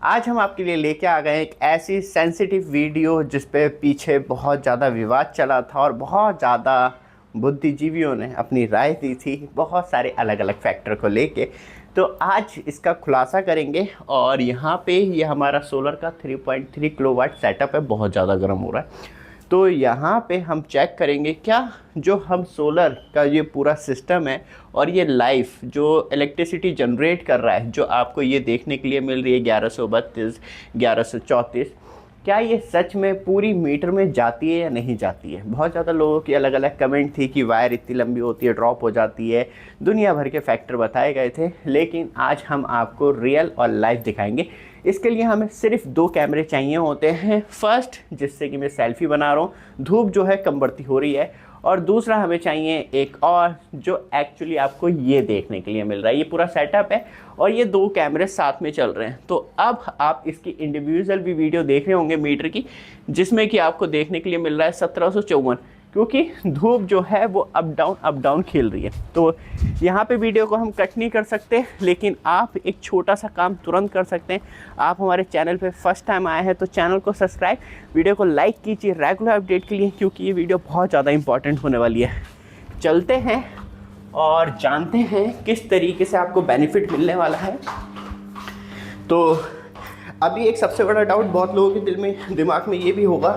आज हम आपके लिए लेके आ गए एक ऐसी सेंसिटिव वीडियो जिस पे पीछे बहुत ज़्यादा विवाद चला था और बहुत ज़्यादा बुद्धिजीवियों ने अपनी राय दी थी बहुत सारे अलग अलग फैक्टर को लेके। तो आज इसका खुलासा करेंगे और यहाँ पे ये हमारा सोलर का 3.3 किलोवाट सेटअप है, बहुत ज़्यादा गर्म हो रहा है। तो यहाँ पे हम चेक करेंगे क्या जो हम सोलर का ये पूरा सिस्टम है और ये लाइफ जो इलेक्ट्रिसिटी जनरेट कर रहा है, जो आपको ये देखने के लिए मिल रही है 1132 1134, क्या ये सच में पूरी मीटर में जाती है या नहीं जाती है। बहुत ज़्यादा लोगों की अलग अलग कमेंट थी कि वायर इतनी लंबी होती है, ड्रॉप हो जाती है, दुनिया भर के फैक्टर बताए गए थे। लेकिन आज हम आपको रियल और लाइव दिखाएंगे। इसके लिए हमें सिर्फ 2 कैमरे चाहिए होते हैं। फर्स्ट, जिससे कि मैं सेल्फी बना रहा हूँ, धूप जो है कम बढ़ती हो रही है, और दूसरा हमें चाहिए एक और जो एक्चुअली आपको ये देखने के लिए मिल रहा है। ये पूरा सेटअप है और ये 2 कैमरे साथ में चल रहे हैं। तो अब आप इसकी इंडिविजुअल भी वीडियो देख रहे होंगे मीटर की, जिसमें कि आपको देखने के लिए मिल रहा है 1754, क्योंकि धूप जो है वो अप डाउन खेल रही है। तो यहाँ पे वीडियो को हम कट नहीं कर सकते, लेकिन आप एक छोटा सा काम तुरंत कर सकते हैं। आप हमारे चैनल पे फर्स्ट टाइम आए हैं तो चैनल को सब्सक्राइब, वीडियो को लाइक कीजिए रेगुलर अपडेट के लिए, क्योंकि ये वीडियो बहुत ज़्यादा इंपॉर्टेंट होने वाली है। चलते हैं और जानते हैं किस तरीके से आपको बेनिफिट मिलने वाला है। तो अभी एक सबसे बड़ा डाउट बहुत लोगों के दिमाग में ये भी होगा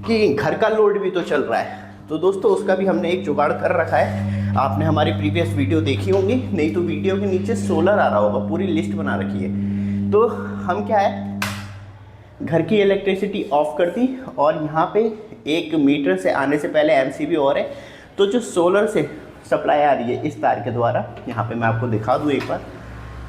कि घर का लोड भी तो चल रहा है। तो दोस्तों, उसका भी हमने एक जुगाड़ कर रखा है। आपने हमारी प्रीवियस वीडियो देखी होंगी, नहीं तो वीडियो के नीचे सोलर आ रहा होगा, पूरी लिस्ट बना रखी है। तो हम क्या है, घर की इलेक्ट्रिसिटी ऑफ कर दी और यहाँ पे एक मीटर से आने से पहले एमसीबी और है। तो जो सोलर से सप्लाई आ रही है इस तार के द्वारा, यहाँ पे मैं आपको दिखा दूँ एक बार,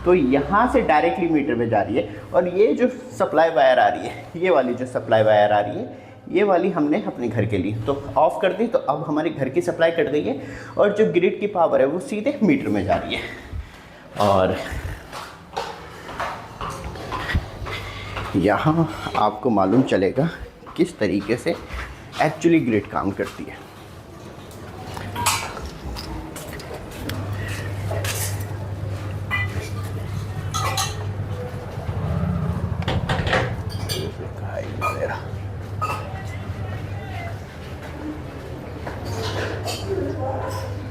तो यहाँ से डायरेक्टली मीटर में जा रही है। और ये जो सप्लाई वायर आ रही है, ये वाली जो सप्लाई वायर आ रही है, ये वाली हमने अपने घर के लिए तो ऑफ़ कर दी। तो अब हमारे घर की सप्लाई कट गई है और जो ग्रिड की पावर है वो सीधे मीटर में जा रही है। और यहाँ आपको मालूम चलेगा किस तरीके से एक्चुअली ग्रिड काम करती है।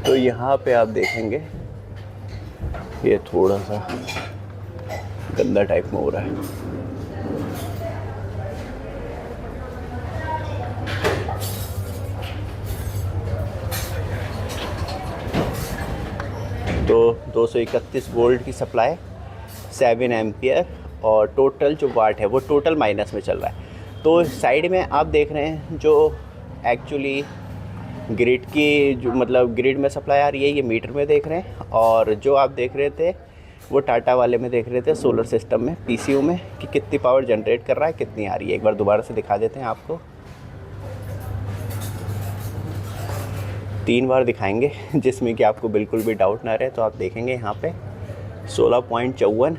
तो यहाँ पे आप देखेंगे ये थोड़ा सा गंदा टाइप में हो रहा है। तो 231 वोल्ट की सप्लाई, 7 एम्पियर, और टोटल जो वाट है वो टोटल माइनस में चल रहा है। तो साइड में आप देख रहे हैं जो एक्चुअली ग्रिड की जो मतलब ग्रिड में सप्लाई आ रही है, ये मीटर में देख रहे हैं। और जो आप देख रहे थे वो टाटा वाले में देख रहे थे, सोलर सिस्टम में, पीसीयू में, कि कितनी पावर जनरेट कर रहा है, कितनी आ रही है। एक बार दोबारा से दिखा देते हैं आपको, 3 बार दिखाएंगे जिसमें कि आपको बिल्कुल भी डाउट ना रहे। तो आप देखेंगे यहाँ पे 16.54,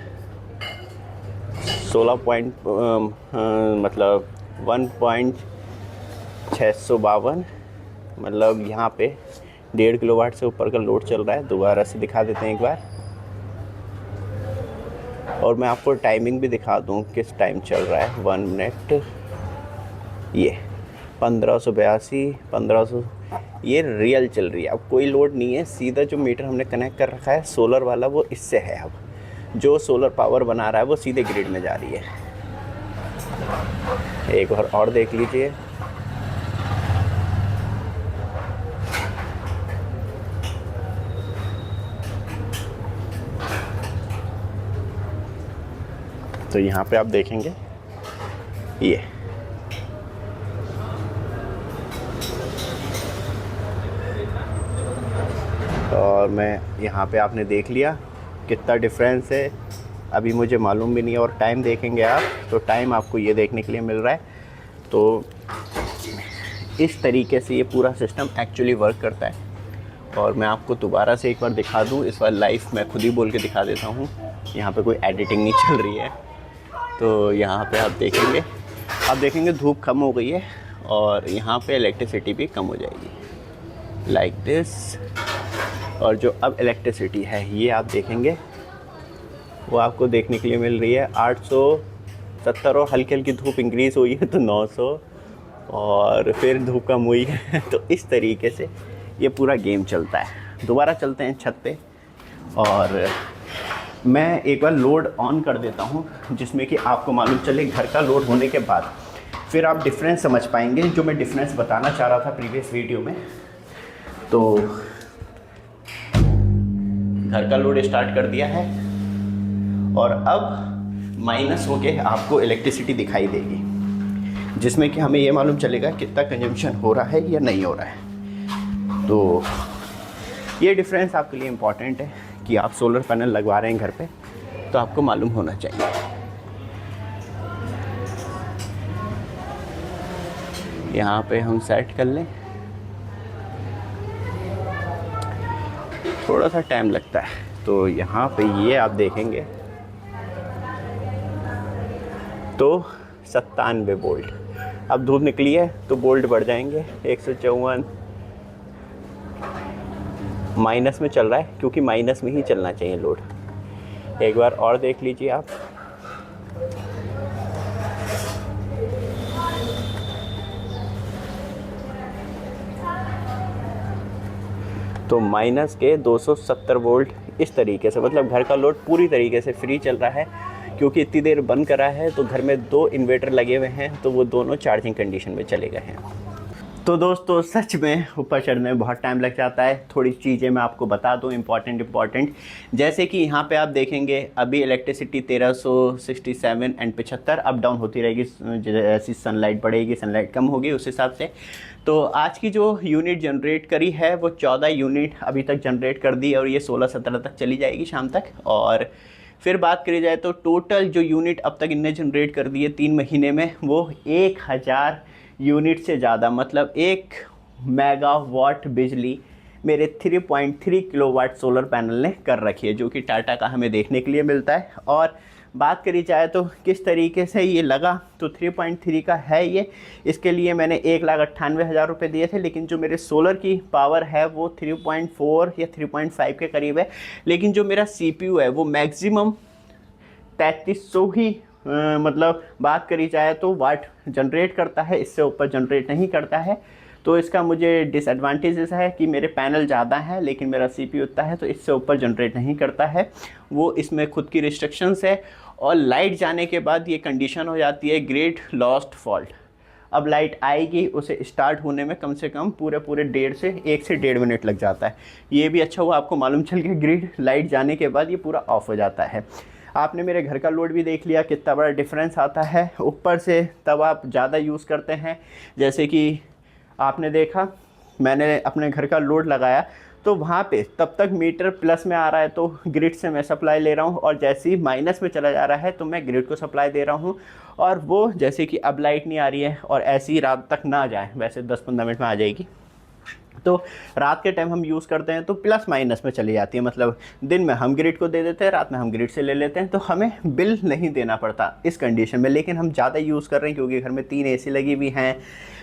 1.652, मतलब यहाँ पे 1.5 किलोवाट से ऊपर का लोड चल रहा है। दोबारा से दिखा देते हैं एक बार, और मैं आपको टाइमिंग भी दिखा दूँ किस टाइम चल रहा है। 1 मिनट, ये 1582, 1500, ये रियल चल रही है। अब कोई लोड नहीं है, सीधा जो मीटर हमने कनेक्ट कर रखा है सोलर वाला वो इससे है। अब जो सोलर पावर बना रहा है वो सीधे ग्रिड में जा रही है। एक बार और देख लीजिए, तो यहाँ पे आप देखेंगे ये, और मैं यहाँ पे आपने देख लिया कितना डिफरेंस है। अभी मुझे मालूम भी नहीं है, और टाइम देखेंगे आप तो टाइम आपको ये देखने के लिए मिल रहा है। तो इस तरीके से ये पूरा सिस्टम एक्चुअली वर्क करता है। और मैं आपको दोबारा से एक बार दिखा दूँ, इस बार लाइव मैं खुद ही बोल के दिखा देता हूँ। यहाँ पे कोई एडिटिंग नहीं चल रही है। तो यहाँ पे आप देखेंगे धूप कम हो गई है और यहाँ पे इलेक्ट्रिसिटी भी कम हो जाएगी, लाइक दिस। और जो अब इलेक्ट्रिसिटी है ये आप देखेंगे वो आपको देखने के लिए मिल रही है 870 और हल्की हल्की धूप इंक्रीज़ हुई है तो 900 और फिर धूप कम हुई है। तो इस तरीके से ये पूरा गेम चलता है। दोबारा चलते हैं छत पे और मैं एक बार लोड ऑन कर देता हूँ, जिसमें कि आपको मालूम चले घर का लोड होने के बाद फिर आप डिफरेंस समझ पाएंगे, जो मैं डिफरेंस बताना चाह रहा था प्रीवियस वीडियो में। तो घर का लोड स्टार्ट कर दिया है और अब माइनस होके आपको इलेक्ट्रिसिटी दिखाई देगी, जिसमें कि हमें ये मालूम चलेगा कितना कंजम्पशन हो रहा है या नहीं हो रहा है। तो ये डिफरेंस आपके लिए इम्पॉर्टेंट है कि आप सोलर पैनल लगवा रहे हैं घर पे, तो आपको मालूम होना चाहिए। यहाँ पे हम सेट कर लें, थोड़ा सा टाइम लगता है। तो यहाँ पे ये आप देखेंगे तो 97 वोल्ट। अब धूप निकली है तो वोल्ट बढ़ जाएंगे, 154 माइनस में चल रहा है, क्योंकि माइनस में ही चलना चाहिए लोड। एक बार और देख लीजिए आप। तो माइनस के 270 वोल्ट इस तरीके से, मतलब घर का लोड पूरी तरीके से फ्री चल रहा है, क्योंकि इतनी देर बंद करा है तो घर में 2 इन्वर्टर लगे हुए हैं, तो वो दोनों चार्जिंग कंडीशन में चले गए हैं। तो दोस्तों सच में ऊपर चढ़ने में बहुत टाइम लग जाता है। थोड़ी चीज़ें मैं आपको बता दूं इम्पॉर्टेंट, जैसे कि यहाँ पे आप देखेंगे अभी इलेक्ट्रिसिटी 1367 एंड 75 अप डाउन होती रहेगी, जैसी सनलाइट बढ़ेगी सनलाइट कम होगी उस हिसाब से। तो आज की जो यूनिट जनरेट करी है वो 14 यूनिट अभी तक जनरेट कर दी, और ये 16-17 तक चली जाएगी शाम तक। और फिर बात करी जाए तो टोटल जो यूनिट अब तक इनने जनरेट कर दी है 3 महीने में, वो 1000 यूनिट से ज़्यादा, मतलब 1 मेगावाट बिजली मेरे 3.3 किलोवाट सोलर पैनल ने कर रखी है, जो कि टाटा का हमें देखने के लिए मिलता है। और बात करी जाए तो किस तरीके से ये लगा, तो 3.3 का है ये। इसके लिए मैंने 1,98,000 रुपये दिए थे, लेकिन जो मेरे सोलर की पावर है वो 3.4 या 3.5 के करीब है। लेकिन जो मेरा CPU है वो मैक्सिमम 3300 ही मतलब बात करी जाए तो वाट जनरेट करता है, इससे ऊपर जनरेट नहीं करता है। तो इसका मुझे डिसएडवांटेजेस है कि मेरे पैनल ज़्यादा है लेकिन मेरा CPU उतना है, तो इससे ऊपर जनरेट नहीं करता है। वो इसमें खुद की रिस्ट्रिक्शंस है। और लाइट जाने के बाद ये कंडीशन हो जाती है ग्रिड लॉस्ट फॉल्ट। अब लाइट आएगी, उसे स्टार्ट होने में कम से कम पूरे 1 से 1.5 मिनट लग जाता है। ये भी अच्छा हुआ आपको मालूम चल गया, ग्रिड लाइट जाने के बाद ये पूरा ऑफ हो जाता है। आपने मेरे घर का लोड भी देख लिया कितना बड़ा डिफरेंस आता है। ऊपर से तब आप ज़्यादा यूज़ करते हैं, जैसे कि आपने देखा मैंने अपने घर का लोड लगाया तो वहाँ पे तब तक मीटर प्लस में आ रहा है तो ग्रिड से मैं सप्लाई ले रहा हूँ, और जैसे ही माइनस में चला जा रहा है तो मैं ग्रिड को सप्लाई दे रहा हूँ। और वो जैसे कि अब लाइट नहीं आ रही है और ऐसी ही रात तक ना आ जाए, वैसे 10-15 मिनट में आ जाएगी, तो रात के टाइम हम यूज़ करते हैं तो प्लस माइनस में चली जाती है। मतलब दिन में हम ग्रिड को दे देते हैं, रात में हम ग्रिड से ले लेते हैं, तो हमें बिल नहीं देना पड़ता इस कंडीशन में। लेकिन हम ज़्यादा यूज़ कर रहे हैं क्योंकि घर में 3 AC लगी हुई हैं,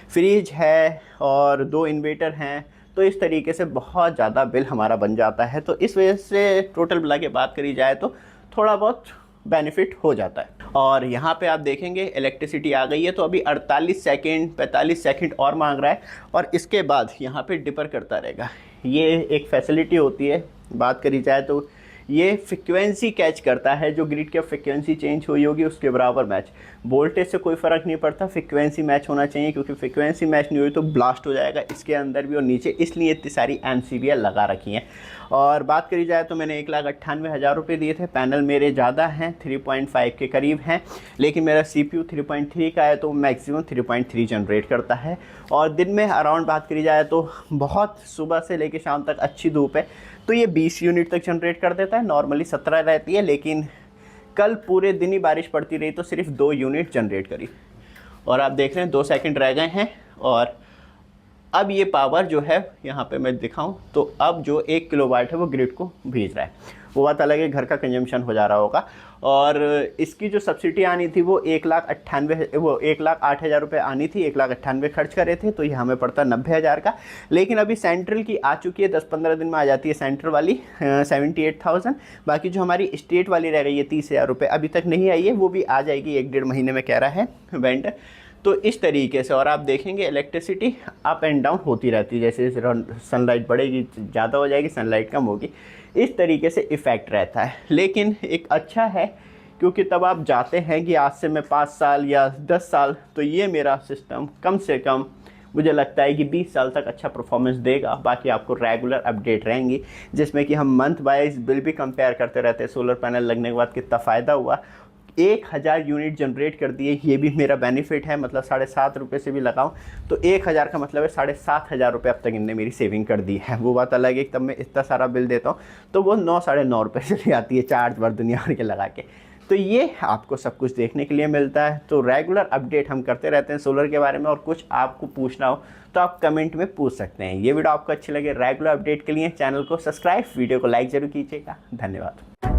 फ्रिज है और 2 इन्वर्टर हैं, तो इस तरीके से बहुत ज़्यादा बिल हमारा बन जाता है। तो इस वजह से टोटल मिला के बात करी जाए तो थोड़ा बहुत बेनिफिट हो जाता है। और यहाँ पे आप देखेंगे इलेक्ट्रिसिटी आ गई है, तो अभी 48 सेकंड 45 सेकंड और मांग रहा है, और इसके बाद यहाँ पे डिपर करता रहेगा। ये एक फैसिलिटी होती है, बात करी जाए तो ये फ्रिक्वेंसी कैच करता है, जो ग्रिड की फ्रिक्वेंसी चेंज हुई होगी उसके बराबर मैच। वोल्टेज से कोई फ़र्क नहीं पड़ता, फ्रिक्वेंसी मैच होना चाहिए, क्योंकि फ्रिक्वेंसी मैच नहीं हुई तो ब्लास्ट हो जाएगा इसके अंदर भी और नीचे, इसलिए इतनी सारी MCBL लगा रखी हैं। और बात करी जाए तो मैंने 1,98,000 रुपये दिए थे। पैनल मेरे ज़्यादा हैं, 3.5 के करीब हैं, लेकिन मेरा CPU 3.3 का है, तो मैक्सिमम 3.3 जनरेट करता है। और दिन में अराउंड बात करी जाए तो बहुत सुबह से लेकर शाम तक अच्छी धूप है तो ये 20 यूनिट तक जनरेट कर देता है। नॉर्मली 17 रहती है, लेकिन कल पूरे दिन ही बारिश पड़ती रही तो सिर्फ 2 यूनिट जनरेट करी। और आप देख रहे हैं 2 सेकंड रह गए हैं, और अब ये पावर जो है यहाँ पे मैं दिखाऊं तो अब जो 1 किलोवाट है वो ग्रिड को भेज रहा है। वो बात अलग है, घर का कंजम्पशन हो जा रहा होगा। और इसकी जो सब्सिडी आनी थी वो 1,08,000 रुपये आनी थी, 1,98,000 खर्च करे थे, तो ये हमें पड़ता 90,000 का। लेकिन अभी सेंट्रल की आ चुकी है, 10-15 दिन में आ जाती है सेंट्रल वाली 78,000। बाकी जो हमारी स्टेट वाली रह गई है 30,000 रुपये, अभी तक नहीं आई है, वो भी आ जाएगी 1-1.5 महीने में कह रहा है वेंडर। तो इस तरीके से, और आप देखेंगे इलेक्ट्रिसिटी अप एंड डाउन होती रहती है, जैसे सनलाइट बढ़ेगी ज़्यादा हो जाएगी, सनलाइट कम होगी, इस तरीके से इफ़ेक्ट रहता है। लेकिन एक अच्छा है, क्योंकि तब आप जाते हैं कि आज से मैं 5 साल या 10 साल, तो ये मेरा सिस्टम कम से कम मुझे लगता है कि 20 साल तक अच्छा परफॉर्मेंस देगा। बाकी आपको रेगुलर अपडेट रहेंगी, जिसमें कि हम मंथ वाइज बिल भी कंपेयर करते रहते हैं। सोलर पैनल लगने के बाद कितना फ़ायदा हुआ, 1,000 यूनिट जनरेट कर दिए, ये भी मेरा बेनिफिट है। मतलब 7.5 रुपये से भी लगाऊं तो 1,000 का मतलब है 7,500 रुपये अब तक इनने मेरी सेविंग कर दी है। वो बात अलग है कि तब मैं इतना सारा बिल देता हूँ तो वो 9-9.5 रुपये चली आती है चार्ज भर दुनिया भर के लगा के। तो ये आपको सब कुछ देखने के लिए मिलता है। तो रेगुलर अपडेट हम करते रहते हैं सोलर के बारे में, और कुछ आपको पूछना हो तो आप कमेंट में पूछ सकते हैं। ये वीडियो आपको अच्छी लगे, रेगुलर अपडेट के लिए चैनल को सब्सक्राइब, वीडियो को लाइक ज़रूर कीजिएगा। धन्यवाद।